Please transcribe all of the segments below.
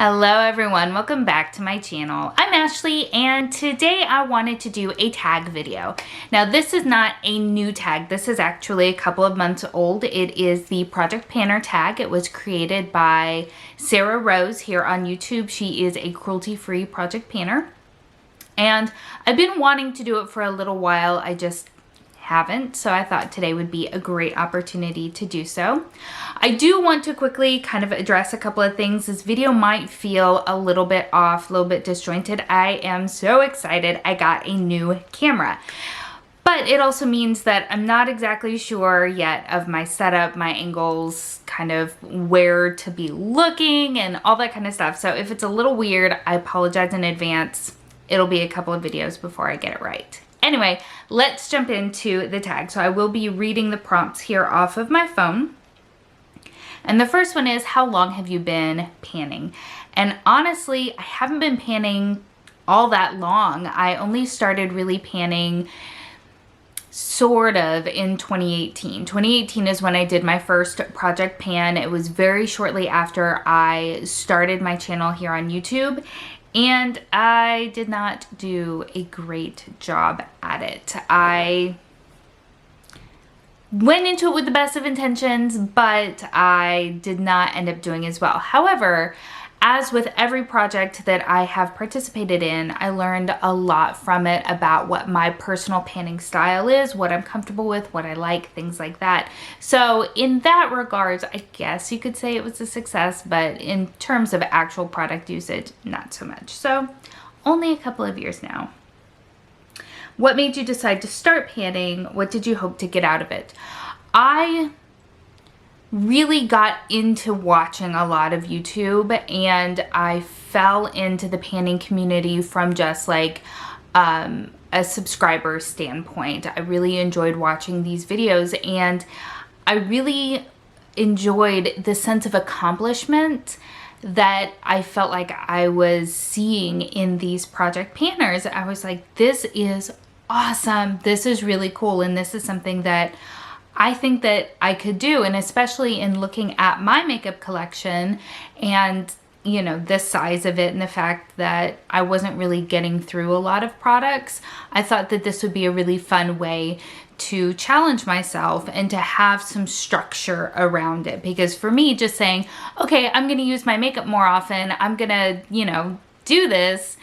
Hello everyone, welcome back to my channel. I'm Ashley and today I wanted to do a tag video. Now this is not a new tag, this is actually a couple of months old. It is the Project PANNER tag. It was created by Sarah Rose here on YouTube. She is a cruelty-free project panner. And I've been wanting to do it for a little while, I just haven't, so I thought today would be a great opportunity to do so. I do want to quickly kind of address a couple of things. This video might feel a little bit off, a little bit disjointed. I am so excited I got a new camera. But it also means that I'm not exactly sure yet of my setup, my angles, kind of where to be looking and all that kind of stuff. So if it's a little weird, I apologize in advance. It'll be a couple of videos before I get it right. Anyway, let's jump into the tag. So I will be reading the prompts here off of my phone. And the first one is, how long have you been panning? And honestly, I haven't been panning all that long. I only started really panning sort of in 2018. 2018 is when I did my first project pan. It was very shortly after I started my channel here on YouTube. And I did not do a great job at it. I went into it with the best of intentions, but I did not end up doing as well. However, as with every project that I have participated in, I learned a lot from it about what my personal panning style is, what I'm comfortable with, what I like, things like that. So in that regards, I guess you could say it was a success, but in terms of actual product usage, not so much. So only a couple of years now. What made you decide to start panning? What did you hope to get out of it? I really got into watching a lot of YouTube, and I fell into the panning community from just like a subscriber standpoint. I really enjoyed watching these videos, and I really enjoyed the sense of accomplishment that I felt like I was seeing in these project panners. I was like, this is awesome, this is really cool, and this is something that I think that I could do. And especially in looking at my makeup collection and, you know, the size of it and the fact that I wasn't really getting through a lot of products, I thought that this would be a really fun way to challenge myself and to have some structure around it. Because for me, just saying, okay, I'm gonna use my makeup more often, I'm gonna, you know, do this,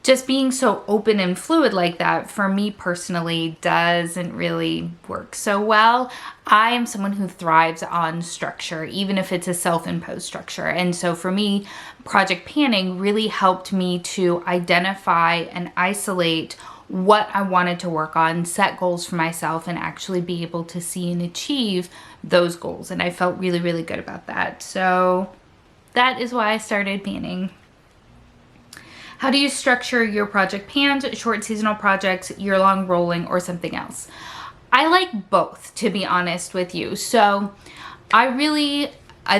just being so open and fluid like that, for me personally, doesn't really work so well. I am someone who thrives on structure, even if it's a self-imposed structure. And so for me, project panning really helped me to identify and isolate what I wanted to work on, set goals for myself, and actually be able to see and achieve those goals. And I felt really, really good about that. So that is why I started panning. How do you structure your project pans, short seasonal projects, year-long rolling, or something else? I like both, to be honest with you. So I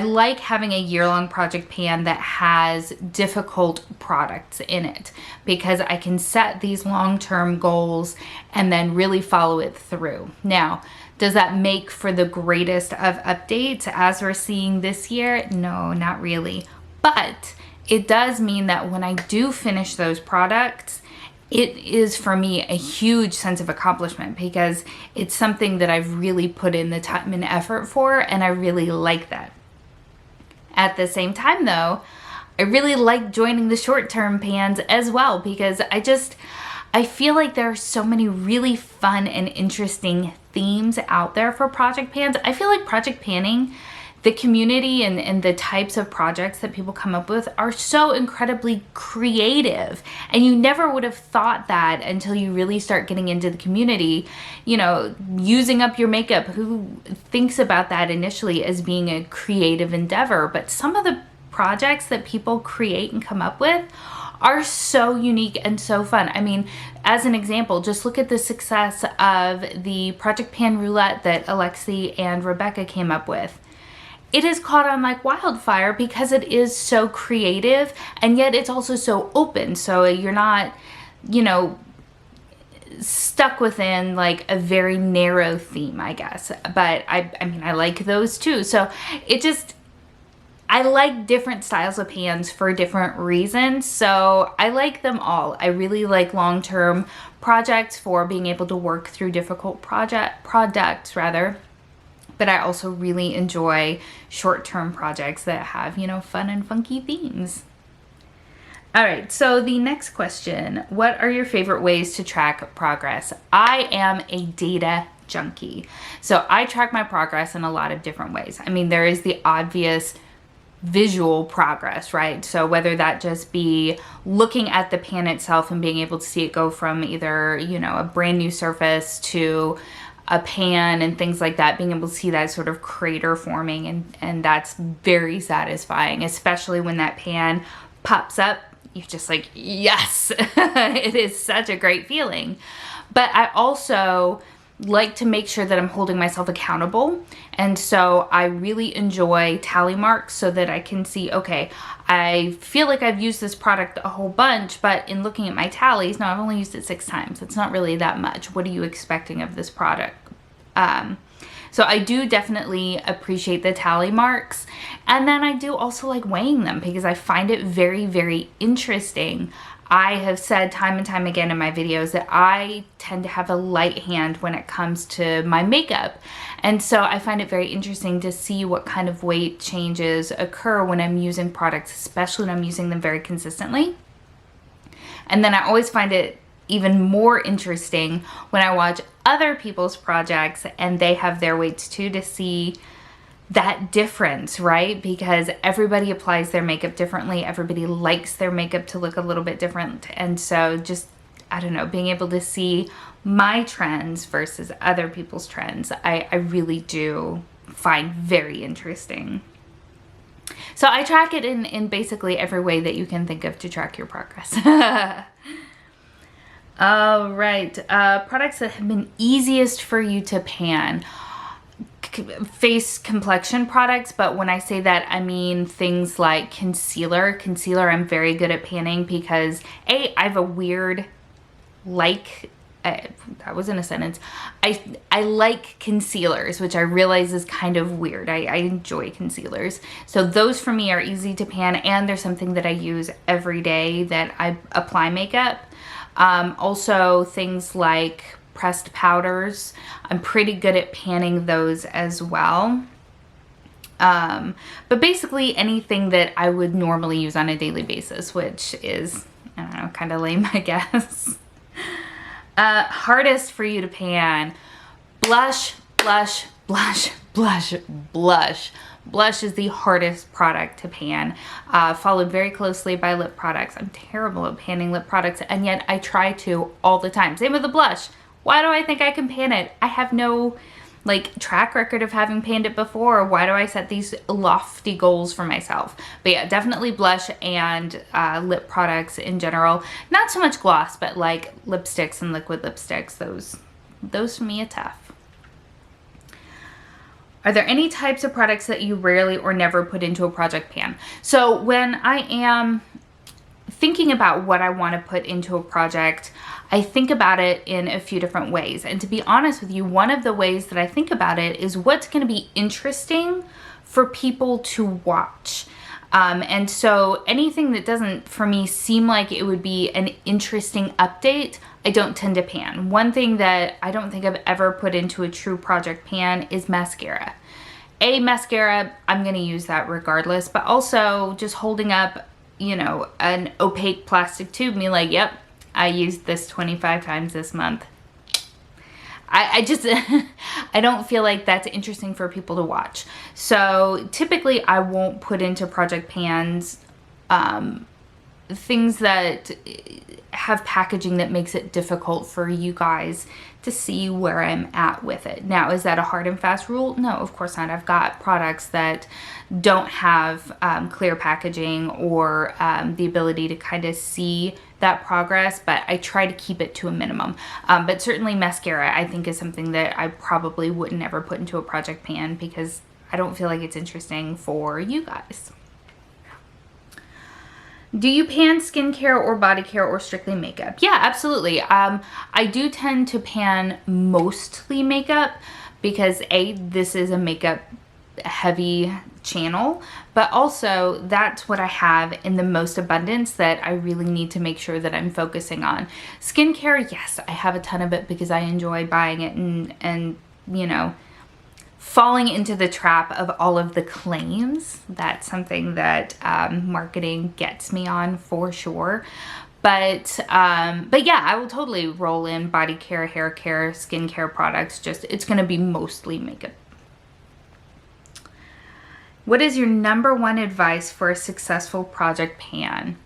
like having a year-long project pan that has difficult products in it, because I can set these long-term goals and then really follow it through. Now, does that make for the greatest of updates as we're seeing this year? No, not really. But it does mean that when I do finish those products, it is for me a huge sense of accomplishment, because it's something that I've really put in the time and effort for, and I really like that. At the same time though, I really like joining the short-term pans as well, because I feel like there are so many really fun and interesting themes out there for project pans. I feel like project panning, the community and the types of projects that people come up with are so incredibly creative, and you never would have thought that until you really start getting into the community. You know, using up your makeup, who thinks about that initially as being a creative endeavor? But some of the projects that people create and come up with are so unique and so fun. I mean, as an example, just look at the success of the Project Pan Roulette that Alexi and Rebecca came up with. It has caught on like wildfire because it is so creative, and yet it's also so open. So you're not, you know, stuck within like a very narrow theme, I guess. But I mean, I like those too. So it just, I like different styles of pans for different reasons, so I like them all. I really like long-term projects for being able to work through difficult products rather. But I also really enjoy short-term projects that have, you know, fun and funky themes. All right, so the next question, what are your favorite ways to track progress? I am a data junkie. So I track my progress in a lot of different ways. I mean, there is the obvious visual progress, right? So whether that just be looking at the pan itself and being able to see it go from either, you know, a brand new surface to a pan and things like that, being able to see that sort of crater forming, and that's very satisfying, especially when that pan pops up. You're just like, yes. It is such a great feeling. But I also like to make sure that I'm holding myself accountable. And so I really enjoy tally marks so that I can see, okay, I feel like I've used this product a whole bunch, but in looking at my tallies, no, I've only used it 6 times. It's not really that much. What are you expecting of this product? So I do definitely appreciate the tally marks. And then I do also like weighing them because I find it very, very interesting. I have said time and time again in my videos that I tend to have a light hand when it comes to my makeup. And so I find it very interesting to see what kind of weight changes occur when I'm using products, especially when I'm using them very consistently. And then I always find it even more interesting when I watch other people's projects and they have their weights too, to see that difference, right? Because everybody applies their makeup differently. Everybody likes their makeup to look a little bit different. And so just, I don't know, being able to see my trends versus other people's trends, I really do find very interesting. So I track it in basically every way that you can think of to track your progress. All right, products that have been easiest for you to pan. Face complexion products, but when I say that, I mean things like concealer. Concealer I'm very good at panning because I have a weird that wasn't a sentence. I like concealers, which I realize is kind of weird. I enjoy concealers. So those for me are easy to pan, and they're something that I use every day that I apply makeup. Also things like pressed powders. I'm pretty good at panning those as well. But basically anything that I would normally use on a daily basis, which is, I don't know, kind of lame, I guess. Hardest for you to pan. Blush, blush, blush, blush, blush. Blush is the hardest product to pan, followed very closely by lip products. I'm terrible at panning lip products, and yet I try to all the time. Same with the blush. Why do I think I can pan it? I have no track record of having panned it before. Why do I set these lofty goals for myself? But yeah, definitely blush and lip products in general. Not so much gloss, but like lipsticks and liquid lipsticks. Those for me are tough. Are there any types of products that you rarely or never put into a project pan? So when I am thinking about what I want to put into a project, I think about it in a few different ways. And to be honest with you, one of the ways that I think about it is what's going to be interesting for people to watch. And so anything that doesn't, for me, seem like it would be an interesting update, I don't tend to pan. One thing that I don't think I've ever put into a true project pan is mascara. Mascara, I'm going to use that regardless, but also just holding up, you know, an opaque plastic tube, me like, yep, I used this 25 times this month. I just, I don't feel like that's interesting for people to watch. So typically I won't put into project pans things that have packaging that makes it difficult for you guys to see where I'm at with it. Now, is that a hard and fast rule? No, of course not. I've got products that don't have clear packaging or the ability to kind of see that progress, but I try to keep it to a minimum. But certainly mascara, I think, is something that I probably wouldn't ever put into a project pan because I don't feel like it's interesting for you guys. Do you pan skincare or body care or strictly makeup? Yeah, absolutely. I do tend to pan mostly makeup because this is a makeup heavy channel, but also that's what I have in the most abundance that I really need to make sure that I'm focusing on. Skincare, yes, I have a ton of it because I enjoy buying it and you know, falling into the trap of all of the claims. That's something that marketing gets me on for sure. But yeah, I will totally roll in body care, hair care, skincare products. Just, it's going to be mostly makeup. What is your number one advice for a successful project pan?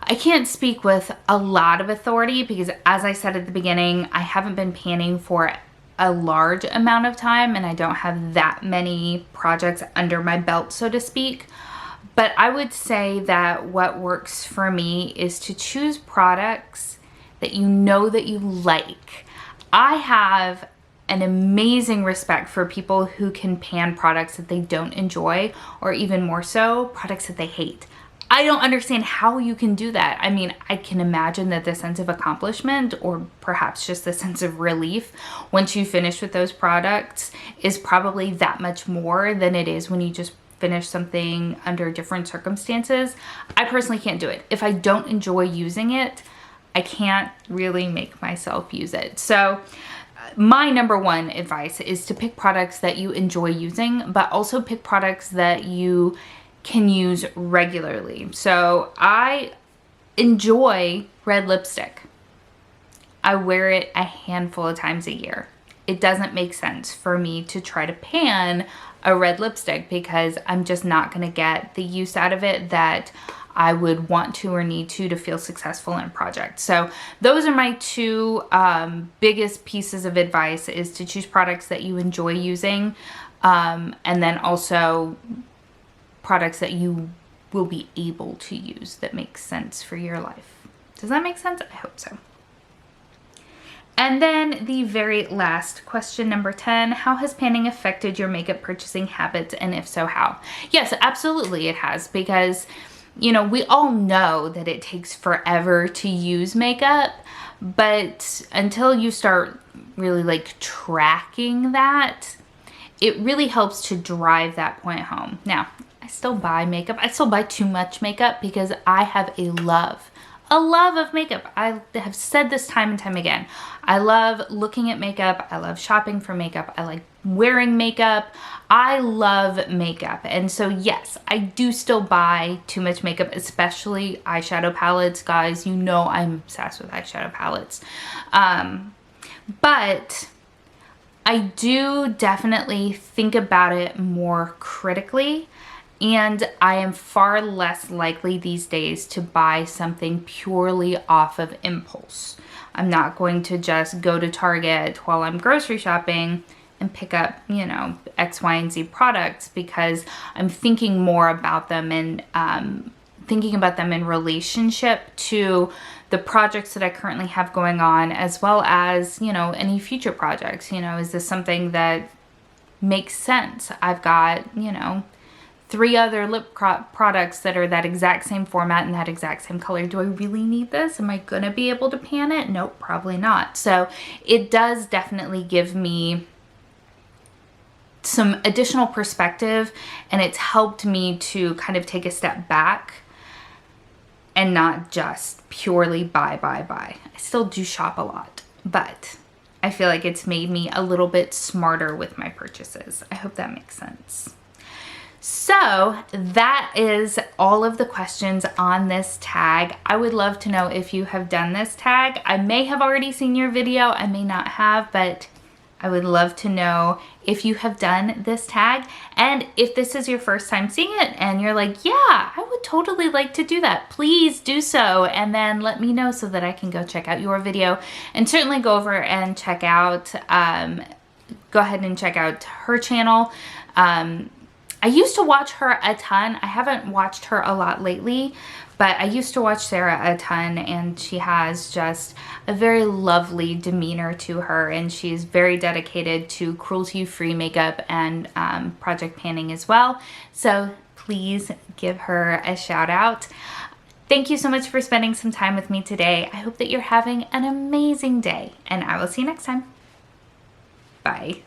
I can't speak with a lot of authority because, as I said at the beginning, I haven't been panning for a large amount of time and I don't have that many projects under my belt, so to speak. But I would say that what works for me is to choose products that you know that you like. I have an amazing respect for people who can pan products that they don't enjoy, or even more so, products that they hate. I don't understand how you can do that. I mean, I can imagine that the sense of accomplishment, or perhaps just the sense of relief once you finish with those products, is probably that much more than it is when you just finish something under different circumstances. I personally can't do it. If I don't enjoy using it, I can't really make myself use it. So my number one advice is to pick products that you enjoy using, but also pick products that you can use regularly. So I enjoy red lipstick. I wear it a handful of times a year. It doesn't make sense for me to try to pan a red lipstick because I'm just not going to get the use out of it that I would want to or need to feel successful in a project. So those are my two biggest pieces of advice, is to choose products that you enjoy using, and then also products that you will be able to use that make sense for your life. Does that make sense? I hope so. And then the very last question, number 10, how has panning affected your makeup purchasing habits, and if so, how? Yes, absolutely it has, because you know, we all know that it takes forever to use makeup, but until you start really like tracking that, it really helps to drive that point home. Now, I still buy makeup. I still buy too much makeup because I have a love of makeup. I have said this time and time again. I love looking at makeup. I love shopping for makeup. I like wearing makeup. I love makeup. And so yes, I do still buy too much makeup, especially eyeshadow palettes. Guys, you know I'm obsessed with eyeshadow palettes. But I do definitely think about it more critically. And I am far less likely these days to buy something purely off of impulse. I'm not going to just go to Target while I'm grocery shopping and pick up, you know, X, Y, and Z products, because I'm thinking more about them and thinking about them in relationship to the projects that I currently have going on, as well as, you know, any future projects. You know, is this something that makes sense? I've got, you know, 3 other lip products that are that exact same format and that exact same color. Do I really need this? Am I gonna be able to pan it? Nope, probably not. So it does definitely give me some additional perspective, and it's helped me to kind of take a step back and not just purely buy. I still do shop a lot, but I feel like it's made me a little bit smarter with my purchases. I hope that makes sense. So that is all of the questions on this tag. I would love to know if you have done this tag. I may have already seen your video, I may not have, but I would love to know if you have done this tag. And if this is your first time seeing it and you're like, yeah, I would totally like to do that, please do so. And then let me know so that I can go check out your video, and certainly go over and check out, go ahead and check out her channel. I used to watch her a ton. I haven't watched her a lot lately, but I used to watch Sarah a ton, and she has just a very lovely demeanor to her, and she's very dedicated to cruelty-free makeup and project panning as well. So please give her a shout out. Thank you so much for spending some time with me today. I hope that you're having an amazing day, and I will see you next time. Bye.